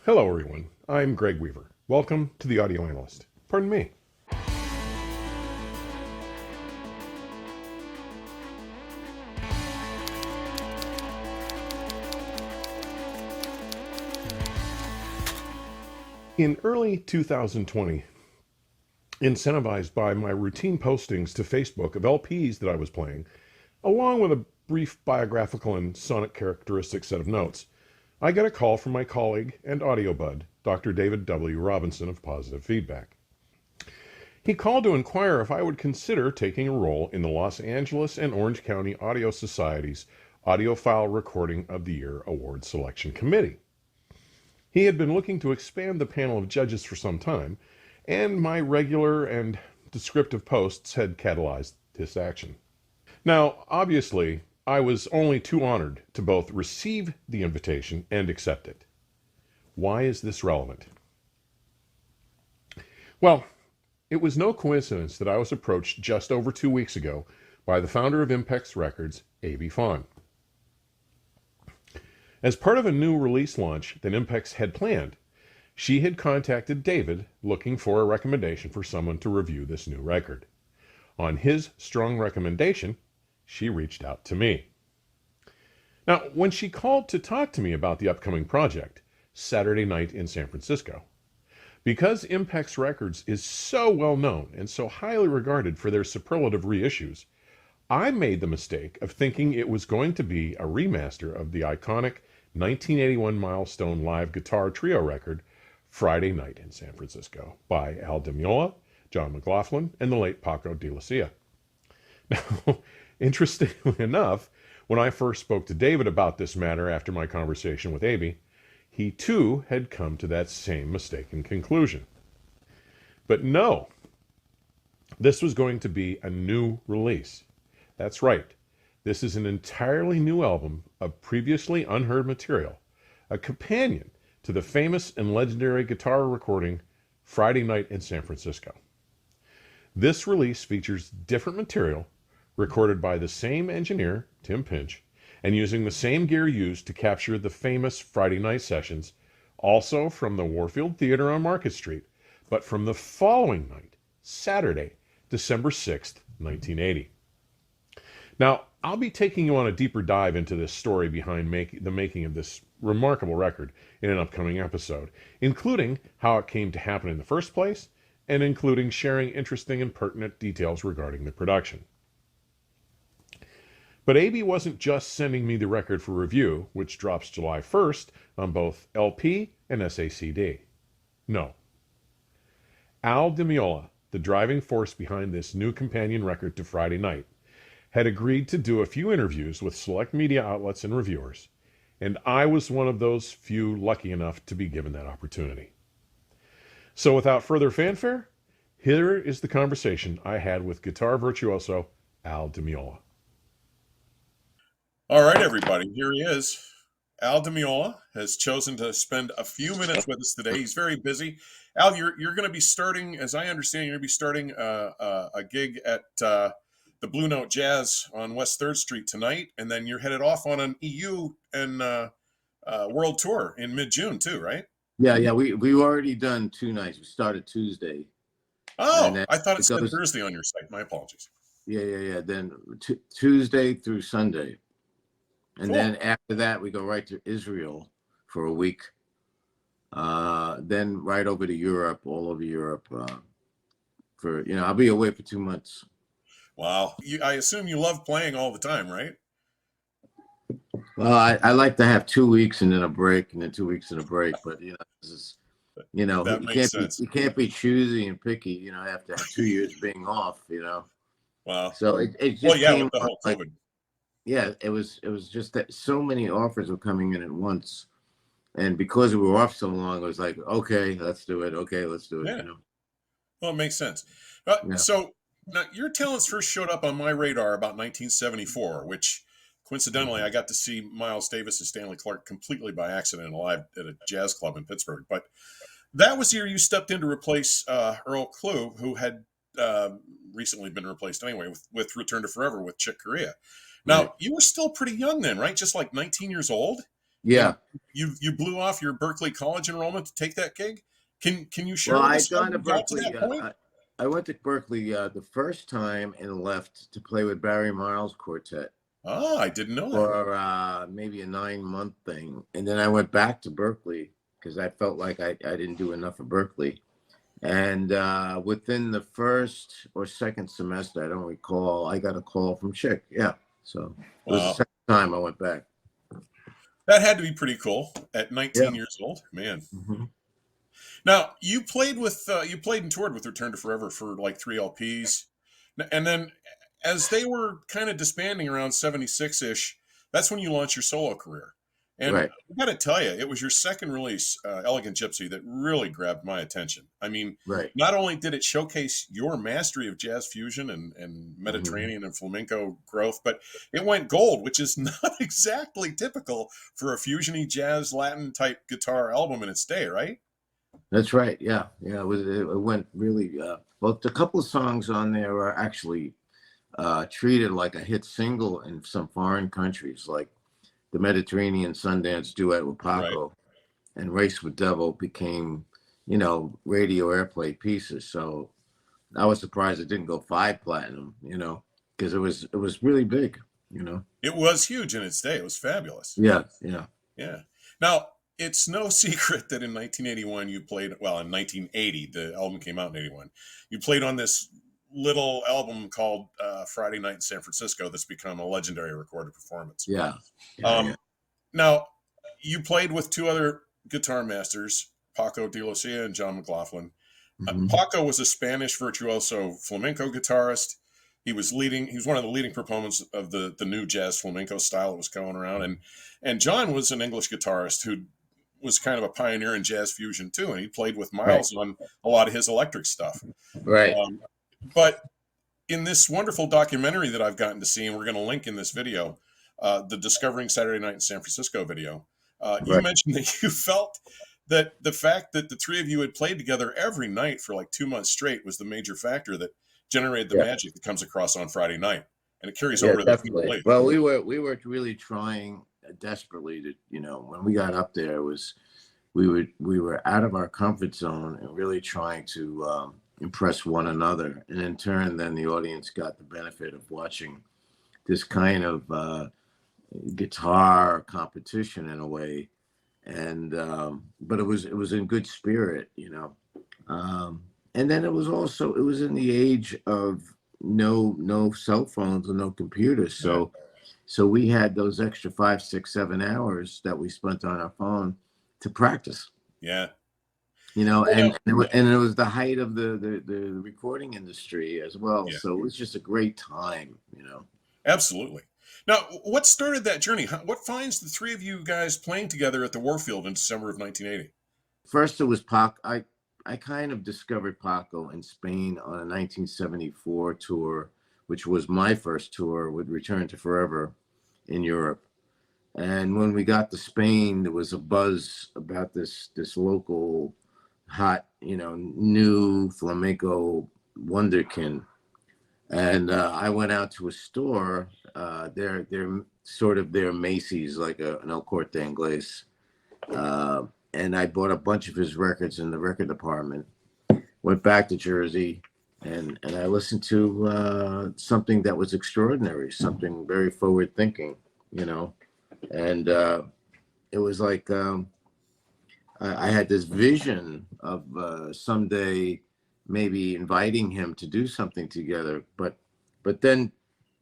Hello, everyone. I'm Greg Weaver. Welcome to the Audio Analyst. Pardon me. In early 2020, incentivized by my routine postings to Facebook of LPs that I was playing, along with a brief biographical and sonic characteristic set of notes, I got a call from my colleague and audio bud, Dr. David W. Robinson of Positive Feedback. He called to inquire if I would consider taking a role in the Los Angeles and Orange County Audio Society's Audiophile Recording of the Year Award Selection Committee. He had been looking to expand the panel of judges for some time, and my regular and descriptive posts had catalyzed this action. Now, obviously, I was only too honored to both receive the invitation and accept it. Why is this relevant? Well, it was no coincidence that I was approached just over 2 weeks ago by the founder of Impex Records, A.B. Fawn. As part of a new release launch that Impex had planned, she had contacted David looking for a recommendation for someone to review this new record. On his strong recommendation, she reached out to me. Now, when she called to talk to me about the upcoming project, Saturday night in San Francisco, because Impex Records is so well known and so highly regarded for their superlative reissues, I made the mistake of thinking it was going to be a remaster of the iconic 1981 Milestone live guitar trio record, Friday Night in San Francisco, by Al Di Meola, John McLaughlin, and the late Paco de Lucia. Now, interestingly enough, when I first spoke to David about this matter after my conversation with Aby, he too had come to that same mistaken conclusion. But no, this was going to be a new release. That's right. This is an entirely new album of previously unheard material, a companion to the famous and legendary guitar recording Friday Night in San Francisco. This release features different material recorded by the same engineer, Tim Pinch, and using the same gear used to capture the famous Friday night sessions, also from the Warfield Theater on Market Street, but from the following night, Saturday, December 6th, 1980. Now, I'll be taking you on a deeper dive into this story behind the making of this remarkable record in an upcoming episode, including how it came to happen in the first place, and including sharing interesting and pertinent details regarding the production. But AB wasn't just sending me the record for review, which drops July 1st on both LP and SACD. No. Al Di Meola, the driving force behind this new companion record to Friday Night, had agreed to do a few interviews with select media outlets and reviewers, and I was one of those few lucky enough to be given that opportunity. So without further fanfare, here is the conversation I had with guitar virtuoso Al Di Meola. All right, everybody, here he is. Al Di Meola has chosen to spend a few minutes with us today. He's very busy. Al, you're going to be starting, as I understand, you're going to be starting a gig at the Blue Note Jazz on West 3rd Street tonight, and then you're headed off on an EU and world tour in mid-June too, right? Yeah. We've already done 2 nights. We started Tuesday. Oh, I thought it said Thursday on your site. My apologies. Yeah. Then Tuesday through Sunday. And Cool. Then after that, we go right to Israel for a week. Then right over to Europe, all over Europe. I'll be away for 2 months. Wow. I assume you love playing all the time, right? Well, I like to have 2 weeks and then a break, and then 2 weeks and a break. But this is, you can't be choosy and picky. After 2 years being off. Wow. So it just came with the whole COVID. Yeah, it was just that so many offers were coming in at once, and because we were off so long, it was like, okay, let's do it. Okay, let's do it. Yeah. Well, it makes sense. Yeah. So now your talents first showed up on my radar about 1974, which coincidentally I got to see Miles Davis and Stanley Clarke completely by accident live at a jazz club in Pittsburgh. But that was the year you stepped in to replace Earl Klugh, who had recently been replaced anyway with Return to Forever with Chick Corea. Now, You were still pretty young then, right? Just like 19 years old? Yeah. You blew off your Berklee College enrollment to take that gig. Can you share Well, with I'd us how gone to you got to Berklee. that point? I went to Berklee the first time and left to play with Barry Miles Quartet. Oh, I didn't know that. For maybe a 9-month thing. And then I went back to Berklee because I felt like I didn't do enough of Berklee. And within the first or second semester, I don't recall, I got a call from Chick. Yeah. So it was the second time I went back. That had to be pretty cool at 19 Yeah. years old, man. Mm-hmm. Now you played and toured with Return to Forever for like 3 LPs, and then as they were kind of disbanding around 76-ish, that's when you launched your solo career. And Right. I got to tell you, it was your second release, Elegant Gypsy, that really grabbed my attention. I mean, right. Not only did it showcase your mastery of jazz fusion and Mediterranean and flamenco growth, but it went gold, which is not exactly typical for a fusiony jazz Latin type guitar album in its day, right? That's right. Yeah. Yeah. It went really well. A couple of songs on there are actually treated like a hit single in some foreign countries, like the Mediterranean Sundance duet with Paco and Race with Devil became, radio airplay pieces. So I was surprised it didn't go 5 platinum, because it was really big, It was huge in its day. It was fabulous. Yeah. Yeah. Yeah. Now, it's no secret that in 1981 you played, well, in 1980, the album came out in 81, you played on this little album called Friday Night in San Francisco that's become a legendary recorded performance. Yeah. Now, you played with 2 other guitar masters, Paco de Lucia and John McLaughlin. Mm-hmm. Paco was a Spanish virtuoso flamenco guitarist. He was one of the leading proponents of the new jazz flamenco style that was going around. And John was an English guitarist who was kind of a pioneer in jazz fusion too. And he played with Miles on a lot of his electric stuff. Right. But in this wonderful documentary that I've gotten to see, and we're going to link in this video, the Discovering Saturday Night in San Francisco video, you mentioned that you felt that the fact that the 3 of you had played together every night for like 2 months straight was the major factor that generated the magic that comes across on Friday night, and it carries over to the people. Well, we were really trying desperately to, when we got up there, we were out of our comfort zone and really trying to impress one another, and in turn, then the audience got the benefit of watching this kind of guitar competition in a way, and but it was in good spirit, and then it was in the age of no cell phones and no computers, so we had those extra 5, 6, 7 hours that we spent on our phone to practice. Yeah. And it was the height of the recording industry as well. Yeah. So it was just a great time, Absolutely. Now, what started that journey? What finds the 3 of you guys playing together at the Warfield in December of 1980? First, it was Paco. I kind of discovered Paco in Spain on a 1974 tour, which was my first tour with Return to Forever in Europe. And when we got to Spain, there was a buzz about this local hot, new flamenco wonderkin. And I went out to a store, they're sort of their Macy's, like an El Corte Inglés. And I bought a bunch of his records in the record department, went back to Jersey, and I listened to something that was extraordinary, something very forward thinking, and it was like I had this vision of someday maybe inviting him to do something together, but then,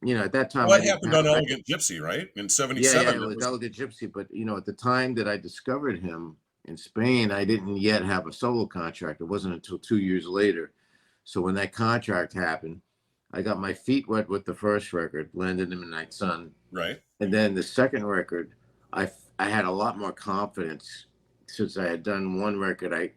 at that time, what happened on Elegant Gypsy, right? In 77. Yeah, it was Elegant Gypsy, but at the time that I discovered him in Spain, I didn't yet have a solo contract. It wasn't until 2 years later. So when that contract happened, I got my feet wet with the first record, Landed in Midnight Sun. Right. And then the second record, I had a lot more confidence. Since I had done one record, I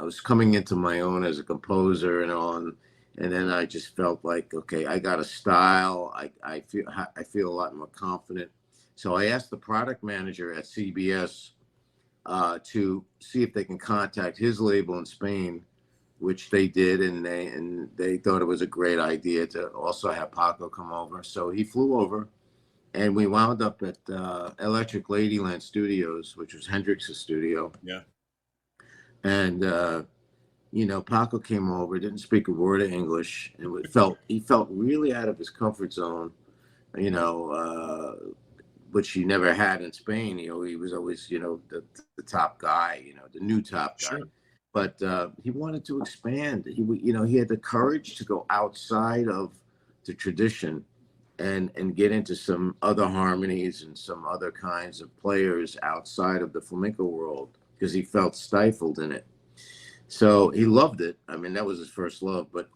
was coming into my own as a composer and all, and then I just felt like, okay, I got a style. I feel a lot more confident. So I asked the product manager at CBS to see if they can contact his label in Spain, which they did, and they thought it was a great idea to also have Paco come over. So he flew over, And we wound up at Electric Ladyland Studios, which was Hendrix's studio. Yeah. And Paco came over, didn't speak a word of English, and he felt really out of his comfort zone, which he never had in Spain. He was always, the top guy, the new top guy. Sure. But he wanted to expand. He had the courage to go outside of the tradition and get into some other harmonies and some other kinds of players outside of the flamenco world, because he felt stifled in it. So he loved it. I mean, that was his first love, but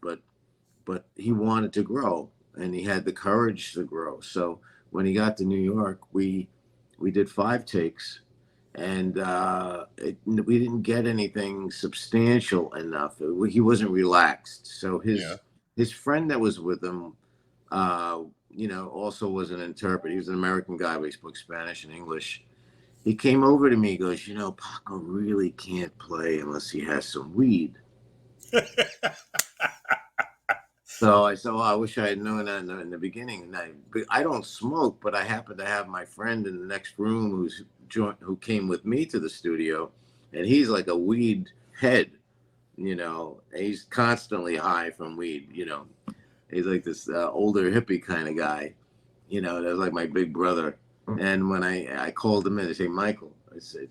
he wanted to grow, and he had the courage to grow. So when he got to New York, we did 5 takes, and we didn't get anything substantial enough. He wasn't relaxed. So his friend that was with him, also was an interpreter. He was an American guy, but he spoke Spanish and English. He came over to me, he goes, Paco really can't play unless he has some weed. So I said, well, I wish I had known that in the beginning. And I don't smoke, but I happen to have my friend in the next room who came with me to the studio, and he's like a weed head, he's constantly high from weed, He's like this older hippie kind of guy, that's like my big brother. And when I called him in, I say, Michael, I said,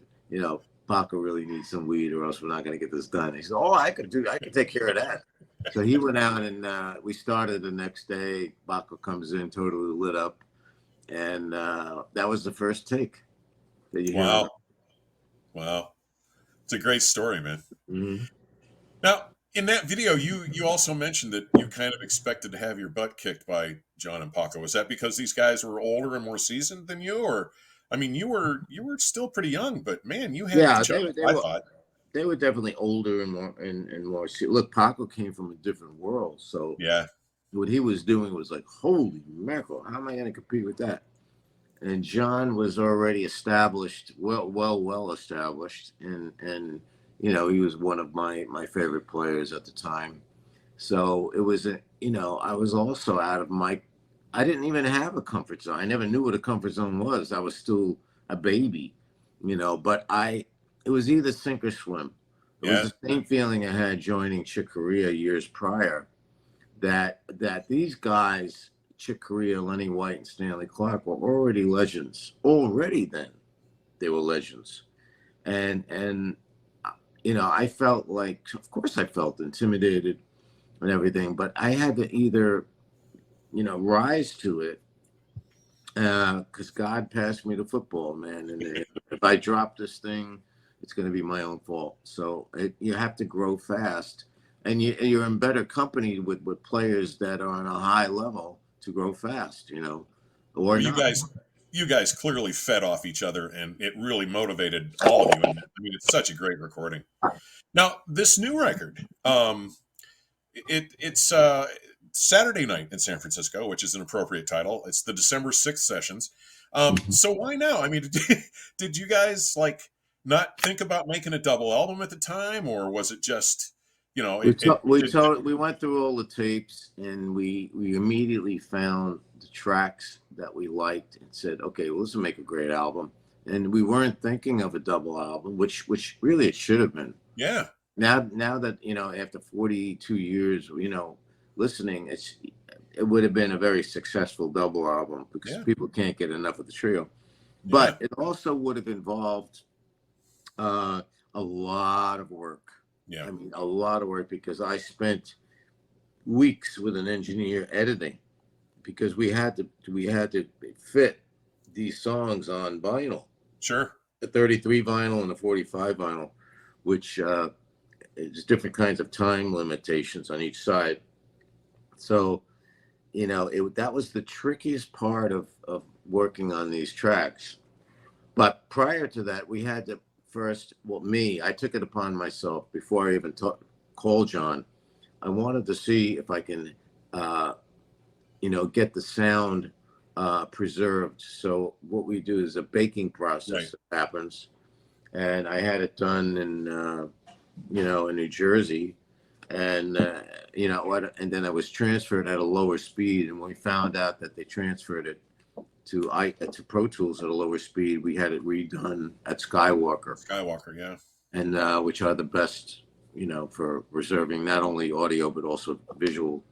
Paco really needs some weed, or else we're not going to get this done. He said, oh, I could take care of that. So he went out, and we started the next day. Paco comes in totally lit up, and that was the first take. Wow. It's a great story, man. Mm-hmm. Now, in that video, you also mentioned that you kind of expected to have your butt kicked by John and Paco. Was that because these guys were older and more seasoned than you, or, I mean, you were still pretty young, but man, you had the jump, I thought. They were definitely older and more Look, Paco came from a different world, so yeah, what he was doing was like, holy mackerel, how am I going to compete with that? And John was already established, well established, and he was one of my favorite players at the time. So it was I was also out of I didn't even have a comfort zone. I never knew what a comfort zone was. I was still a baby, but it was either sink or swim. It was the same feeling I had joining Chick Corea years prior, that these guys, Chick Corea, Lenny White, and Stanley Clarke, were already legends. Already then, they were legends. And I felt like, of course I felt intimidated and everything, but I had to either, rise to it, because God passed me the football, man. And if I drop this thing, it's going to be my own fault. So you have to grow fast, and you're in better company with players that are on a high level to grow fast, or you guys clearly fed off each other, and it really motivated all of you. And I mean, it's such a great recording. Now, this new record, it's Saturday night in San Francisco, which is an appropriate title. It's the December 6th sessions. So why now? I mean, did you guys not think about making a double album at the time, or was it just, we went through all the tapes, and we immediately found the tracks that we liked and said, okay, well, this will make a great album. And we weren't thinking of a double album, which really it should have been. Yeah. Now that, after 42 years, listening, it would have been a very successful double album, because people can't get enough of the trio. But it also would have involved a lot of work. Yeah. I mean, a lot of work, because I spent weeks with an engineer editing, because we had to fit these songs on vinyl. Sure. The 33 vinyl and the 45 vinyl, which is different kinds of time limitations on each side. So, that was the trickiest part of working on these tracks. But prior to that, we had to I took it upon myself, before I even called John. I wanted to see if I can, get the sound preserved. So what we do is a baking process that happens. And I had it done in New Jersey. And, and then I was transferred at a lower speed. And we found out that they transferred it to Pro Tools at a lower speed. We had it redone at Skywalker. Skywalker, yeah. And which are the best, for reserving not only audio but also visual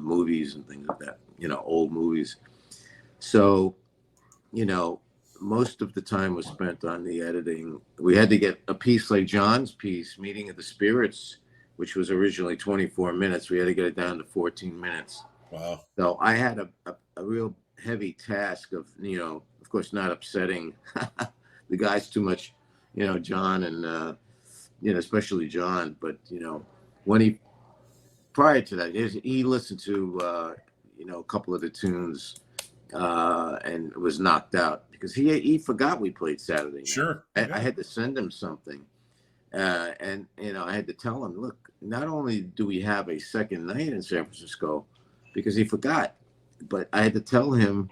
movies and things like that. Old movies. So, most of the time was spent on the editing. We had to get a piece like John's piece, Meeting of the Spirits, which was originally 24 minutes. We had to get it down to 14 minutes. Wow. So I had a real heavy task of, of course, not upsetting the guys too much, John and, especially John. But, when prior to that, he listened to, a couple of the tunes and was knocked out because he forgot we played Saturday night. Sure. I had to send him something. And, I had to tell him, look, not only do we have a second night in San Francisco, because he forgot, but I had to tell him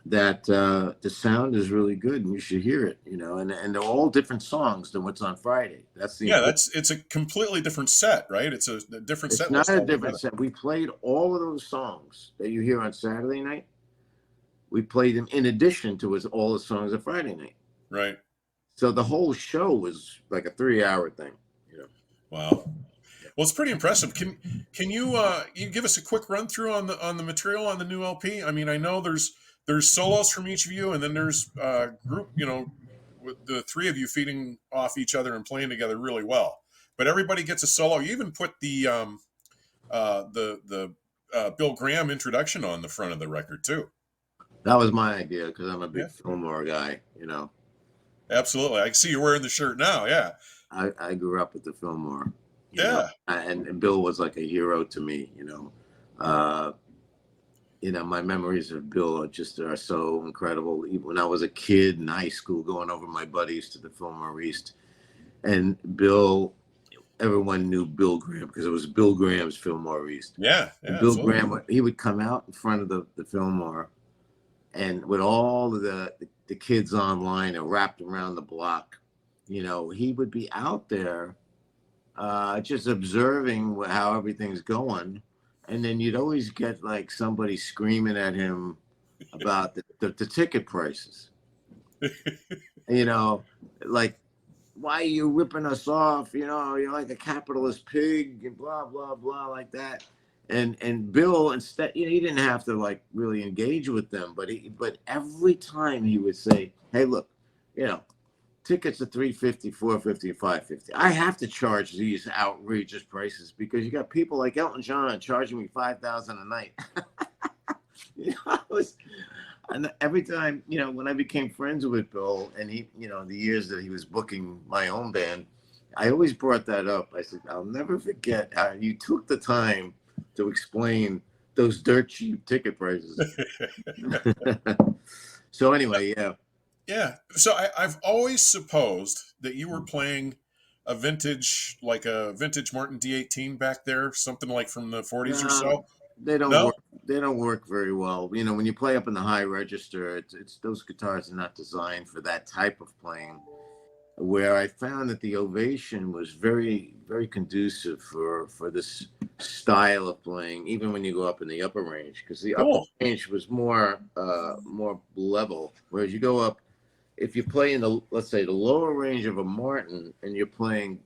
that the sound is really good and you should hear it, and they're all different songs than what's on Friday. It's a completely different set, right? It's a different set. It's not a different set. We played all of those songs that you hear on Saturday night. We played them in addition to all the songs of Friday night. Right. So the whole show was like a 3-hour thing. Wow. Well, it's pretty impressive. Can you give us a quick run through on the material on the new LP? I mean, I know there's solos from each of you, and then there's group, with the three of you feeding off each other and playing together really well. But everybody gets a solo. You even put the Bill Graham introduction on the front of the record too. That was my idea because I'm a big Fillmore guy, Absolutely. I see you're wearing the shirt now. Yeah. I grew up with the Fillmore. Yeah. And Bill was like a hero to me, my memories of Bill are so incredible. Even when I was a kid in high school, going over my buddies to the Fillmore East, and Bill, everyone knew Bill Graham because it was Bill Graham's Fillmore East. Yeah. Bill Graham, he would come out in front of the Fillmore, and with all of the kids online and wrapped around the block, he would be out there just observing how everything's going. And then you'd always get like somebody screaming at him about the ticket prices. Like, why are you ripping us off? You're like a capitalist pig and blah, blah, blah, like that. And Bill, instead, he didn't have to like really engage with them, but every time he would say, hey, look, tickets are $350, $450, $550. I have to charge these outrageous prices because you got people like Elton John charging me $5,000 a night. And every time, when I became friends with Bill and he, the years that he was booking my own band, I always brought that up. I said, I'll never forget how you took the time to explain those dirt cheap ticket prices. So anyway, yeah. Yeah. So I've always supposed that you were playing a vintage Martin D18 back there, something like from the 40s or so. They don't work. They don't work very well. When you play up in the high register, it's those guitars are not designed for that type of playing. Where I found that the Ovation was very, very conducive for this style of playing, even when you go up in the upper range, because the upper range was more level. Whereas you go up, if you play in let's say the lower range of a Martin and you're playing,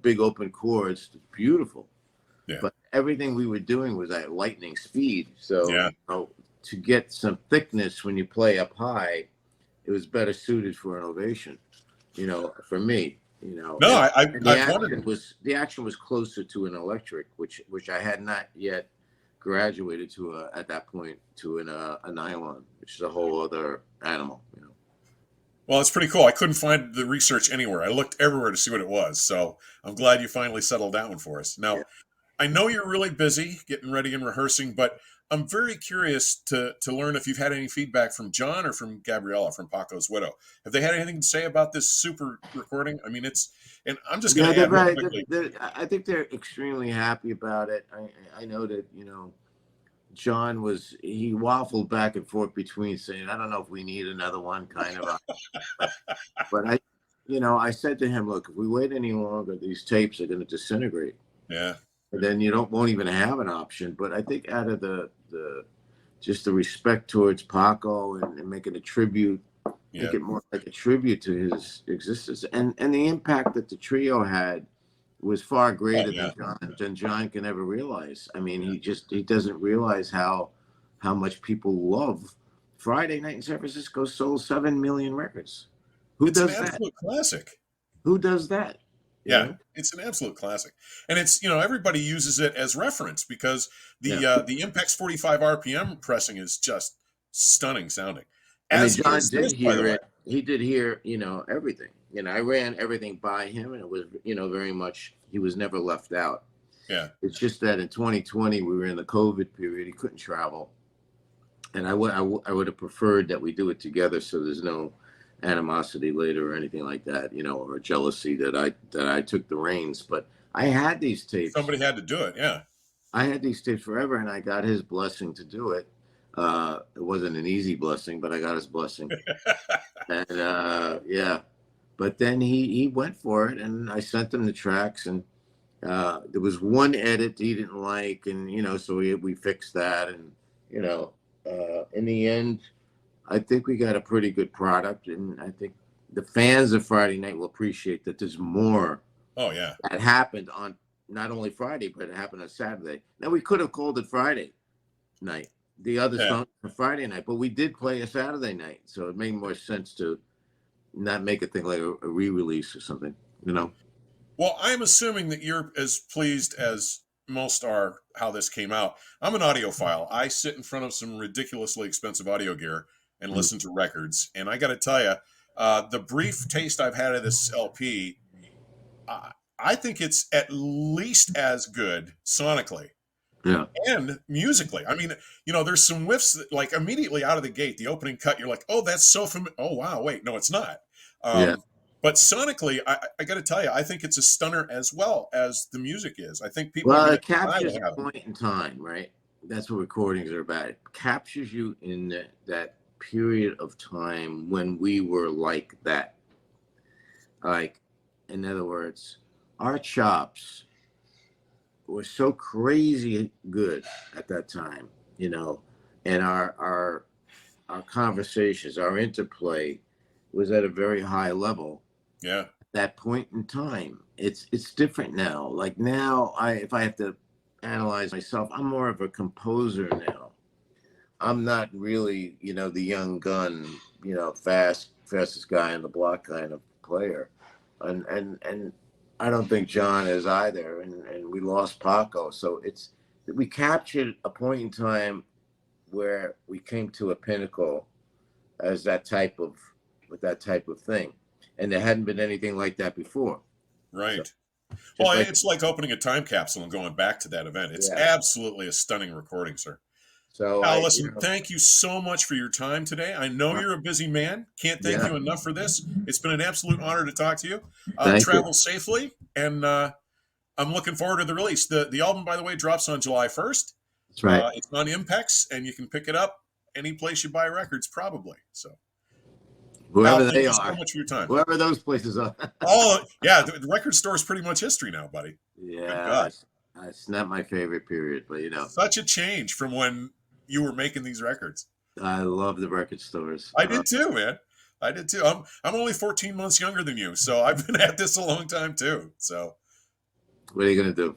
big open chords, it's beautiful. Yeah. But everything we were doing was at lightning speed. So to get some thickness when you play up high, it was better suited for an Ovation. For me, No, the action was closer to an electric, which I had not yet graduated to at that point to a nylon, which is a whole other animal. Well, it's pretty cool. I couldn't find the research anywhere. I looked everywhere to see what it was. So I'm glad you finally settled that one for us. Now, I know you're really busy getting ready and rehearsing, but I'm very curious to learn if you've had any feedback from John or from Gabriella, from Paco's widow. Have they had anything to say about this super recording? I mean, and I'm just going to add real quickly. I think they're extremely happy about it. I know that, John he waffled back and forth between saying, I don't know if we need another one, kind of. But I said to him, look, if we wait any longer, these tapes are going to disintegrate. Yeah. And then won't even have an option. But I think out of the just the respect towards Paco and make it a tribute, make it more like a tribute to his existence, and the impact that the trio had was far greater than John can ever realize. I mean, he doesn't realize how much people love Friday Night in San Francisco. Sold 7 million records. Who does that? It's an absolute classic. Who does that? Yeah, it's an absolute classic, and it's everybody uses it as reference because the Impex 45 RPM pressing is just stunning sounding. As John did hear it, he did hear everything. I ran everything by him, and it was very much he was never left out. Yeah, it's just that in 2020 we were in the COVID period. He couldn't travel, and I would have preferred that we do it together, so there's no animosity later or anything like that, or jealousy that I took the reins. But I had these tapes. Somebody had to do it. Yeah, I had these tapes forever, and I got his blessing to do it. It wasn't an easy blessing, but I got his blessing. And but then he went for it, and I sent him the tracks, and there was one edit he didn't like, and so we fixed that, and in the end, I think we got a pretty good product, and I think the fans of Friday Night will appreciate that there's more. Oh yeah, that happened on not only Friday, but it happened on Saturday. Now we could have called it Friday night, the other song for Friday night, but we did play a Saturday night, so it made more sense to not make a thing like a re-release or something, Well, I'm assuming that you're as pleased as most are how this came out. I'm an audiophile. I sit in front of some ridiculously expensive audio gear and listen to records. And I got to tell you, the brief taste I've had of this LP, I think it's at least as good sonically and musically. I mean, there's some whiffs that, like, immediately out of the gate, the opening cut, you're like, oh, that's so familiar. Oh, wow, wait, no, it's not. But sonically, I got to tell you, I think it's a stunner as well as the music is. I think people. Well, it captures a point in time, right? That's what recordings are about. It captures you in that period of time when we were like that. Like, in other words, our chops were so crazy good at that time, and our conversations, our interplay was at a very high level. Yeah. At that point in time, it's different now. Like now, if I have to analyze myself, I'm more of a composer now. I'm not really, the young gun, fastest guy on the block kind of player, and I don't think John is either. And we lost Paco, so we captured a point in time where we came to a pinnacle as with that type of thing, and there hadn't been anything like that before. Right. So, well, it's like opening a time capsule and going back to that event. It's absolutely a stunning recording, sir. So, listen, thank you so much for your time today. I know you're a busy man. Can't thank you enough for this. It's been an absolute honor to talk to you. Travel safely, and I'm looking forward to the release. The album, by the way, drops on July 1st. That's right. It's on Impex, and you can pick it up any place you buy records, probably. So. Whoever they are. Thank you so much for your time. Whoever those places are. Oh, yeah. The record store is pretty much history now, buddy. Yeah. It's not my favorite period, but Such a change from when you were making these records. I love the record stores. I did too, man. I did too. I'm only 14 months younger than you, so I've been at this a long time too. So. What are you going to do?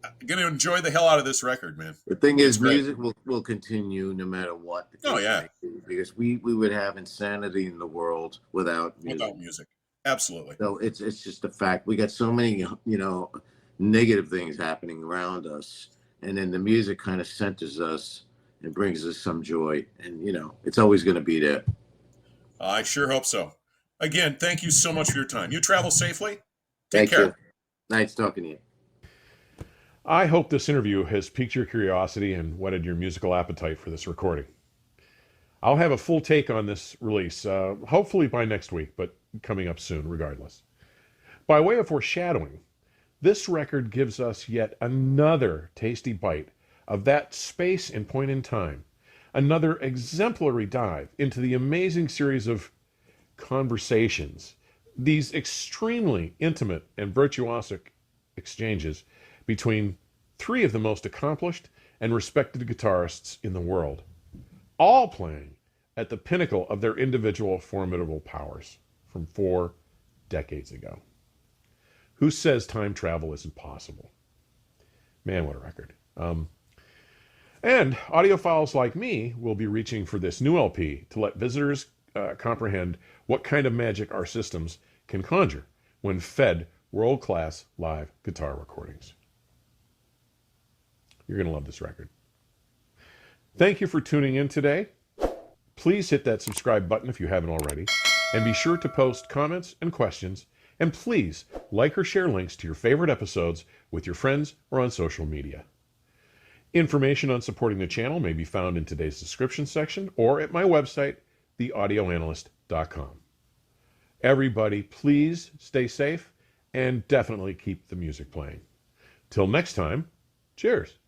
I'm going to enjoy the hell out of this record, man. The thing is, music will continue no matter what. Oh, yeah. Because we would have insanity in the world without music. Without music. Absolutely. So it's just a fact. We got so many, negative things happening around us. And then the music kind of centers us and brings us some joy. And, it's always going to be there. I sure hope so. Again, thank you so much for your time. You travel safely. Take care. You. Nice talking to you. I hope this interview has piqued your curiosity and whetted your musical appetite for this recording. I'll have a full take on this release, hopefully by next week, but coming up soon regardless. By way of foreshadowing, this record gives us yet another tasty bite of that space and point in time, another exemplary dive into the amazing series of conversations, these extremely intimate and virtuosic exchanges between three of the most accomplished and respected guitarists in the world. all playing at the pinnacle of their individual formidable powers from 4 decades ago. Who says time travel isn't possible? Man, what a record. And audiophiles like me will be reaching for this new LP to let visitors comprehend what kind of magic our systems can conjure when fed world-class live guitar recordings. You're going to love this record. Thank you for tuning in today. Please hit that subscribe button if you haven't already, and be sure to post comments and questions, and please like or share links to your favorite episodes with your friends or on social media. Information on supporting the channel may be found in today's description section or at my website, theaudioanalyst.com. Everybody, please stay safe and definitely keep the music playing. Till next time, cheers.